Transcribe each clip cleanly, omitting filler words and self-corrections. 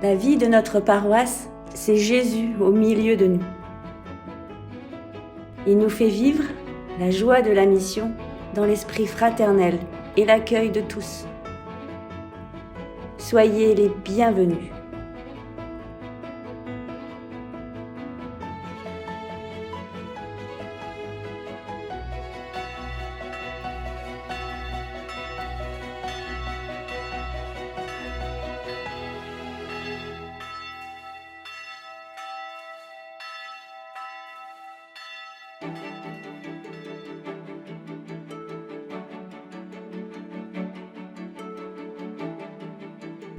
La vie de notre paroisse, c'est Jésus au milieu de nous. Il nous fait vivre la joie de la mission dans l'esprit fraternel et l'accueil de tous. Soyez les bienvenus.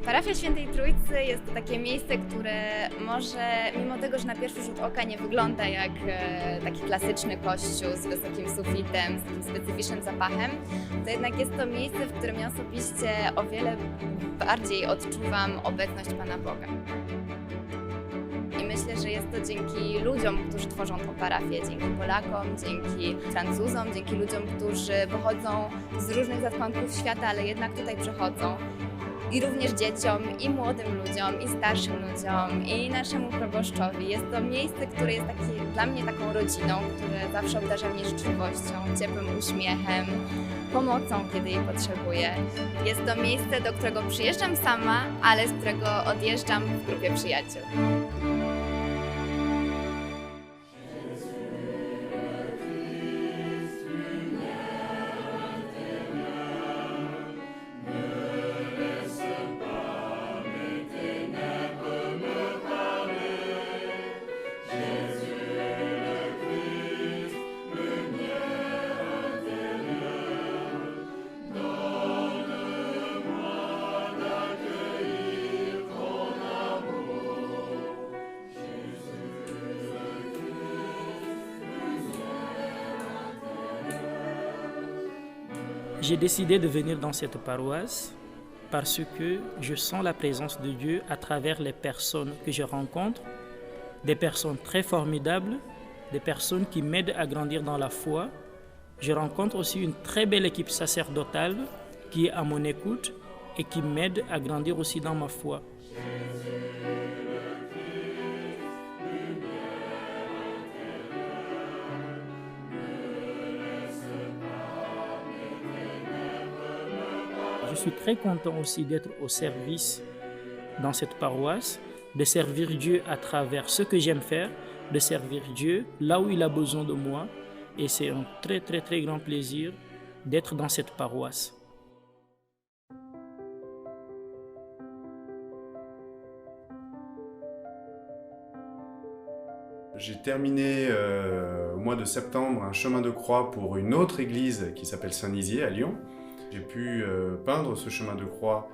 Parafia Świętej Trójcy jest to takie miejsce, które może, mimo tego, że na pierwszy rzut oka nie wygląda jak taki klasyczny kościół z wysokim sufitem, z takim specyficznym zapachem, to jednak jest to miejsce, w którym ja osobiście o wiele bardziej odczuwam obecność Pana Boga. I myślę, że jest to dzięki ludziom, którzy tworzą tą parafię, dzięki Polakom, dzięki Francuzom, dzięki ludziom, którzy pochodzą z różnych zakątków świata, ale jednak tutaj przychodzą. I również dzieciom, i młodym ludziom, i starszym ludziom, i naszemu proboszczowi. Jest to miejsce, które jest dla mnie taką rodziną, które zawsze obdarza mnie życzliwością, ciepłym uśmiechem, pomocą, kiedy jej potrzebuję. Jest to miejsce, do którego przyjeżdżam sama, ale z którego odjeżdżam w grupie przyjaciół. J'ai décidé de venir dans cette paroisse parce que je sens la présence de Dieu à travers les personnes que je rencontre, des personnes très formidables, des personnes qui m'aident à grandir dans la foi. Je rencontre aussi une très belle équipe sacerdotale qui est à mon écoute et qui m'aide à grandir aussi dans ma foi. Je suis très content aussi d'être au service dans cette paroisse, de servir Dieu à travers ce que j'aime faire, de servir Dieu là où il a besoin de moi. Et c'est un très très très grand plaisir d'être dans cette paroisse. J'ai terminé au mois de septembre un chemin de croix pour une autre église qui s'appelle Saint-Nizier à Lyon. J'ai pu peindre ce chemin de croix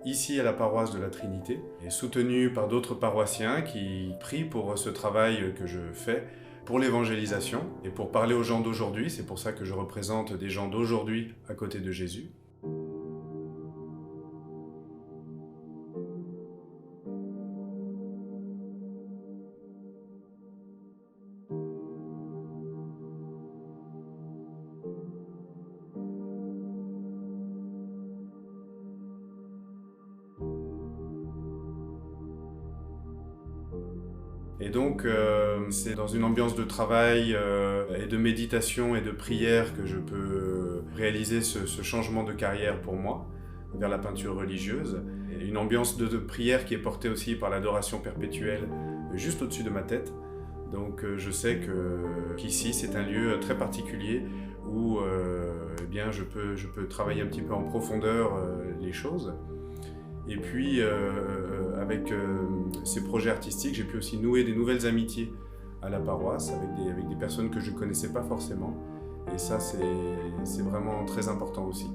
ici à la paroisse de la Trinité et soutenu par d'autres paroissiens qui prient pour ce travail que je fais pour l'évangélisation et pour parler aux gens d'aujourd'hui. C'est pour ça que je représente des gens d'aujourd'hui à côté de Jésus. Et donc, c'est dans une ambiance de travail et de méditation et de prière que je peux réaliser ce changement de carrière pour moi, vers la peinture religieuse. Et une ambiance de prière qui est portée aussi par l'adoration perpétuelle juste au-dessus de ma tête. Donc, je sais qu'ici, c'est un lieu très particulier où eh bien, je peux travailler un petit peu en profondeur les choses. Et puis, avec ces projets artistiques, j'ai pu aussi nouer des nouvelles amitiés à la paroisse avec des personnes que je ne connaissais pas forcément. Et ça, c'est vraiment très important aussi.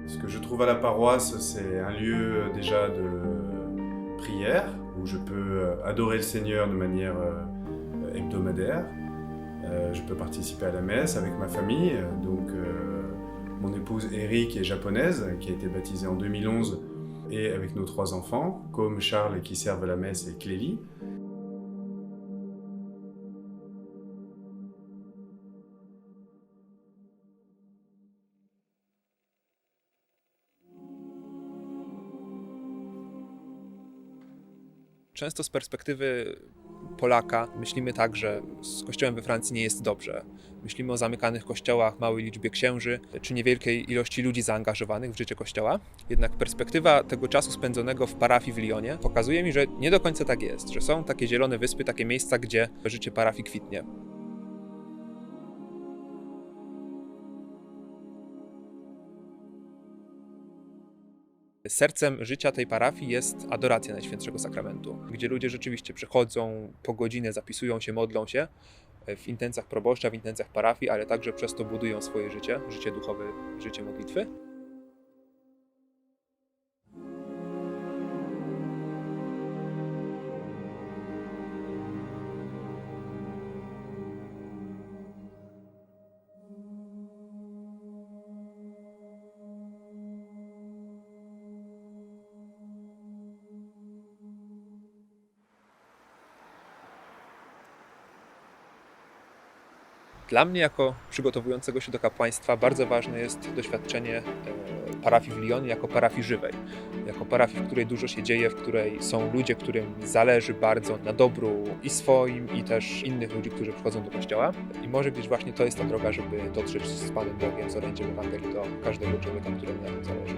Ce que je trouve à la paroisse, c'est un lieu déjà de prière, où je peux adorer le Seigneur de manière hebdomadaire. Je peux participer à la messe avec ma famille, donc Mon épouse Eric est japonaise, qui a été baptisée en 2011, et avec nos 3 enfants, comme Charles qui servent la messe et Clélie. Często z perspektywy Polaka myślimy tak, że z kościołem we Francji nie jest dobrze. Myślimy o zamykanych kościołach, małej liczbie księży, czy niewielkiej ilości ludzi zaangażowanych w życie kościoła. Jednak perspektywa tego czasu spędzonego w parafii w Lyonie pokazuje mi, że nie do końca tak jest, że są takie zielone wyspy, takie miejsca, gdzie życie parafii kwitnie. Sercem życia tej parafii jest adoracja Najświętszego Sakramentu, gdzie ludzie rzeczywiście przychodzą po godzinę, zapisują się, modlą się w intencjach proboszcza, w intencjach parafii, ale także przez to budują swoje życie duchowe, życie modlitwy. Dla mnie, jako przygotowującego się do kapłaństwa, bardzo ważne jest doświadczenie parafii w Lyonie jako parafii żywej. Jako parafii, w której dużo się dzieje, w której są ludzie, którym zależy bardzo na dobru i swoim, i też innych ludzi, którzy przychodzą do kościoła. I może gdzieś właśnie to jest ta droga, żeby dotrzeć z Panem Bogiem, z orędziem Ewangelii do każdego człowieka, któremu na tym zależy.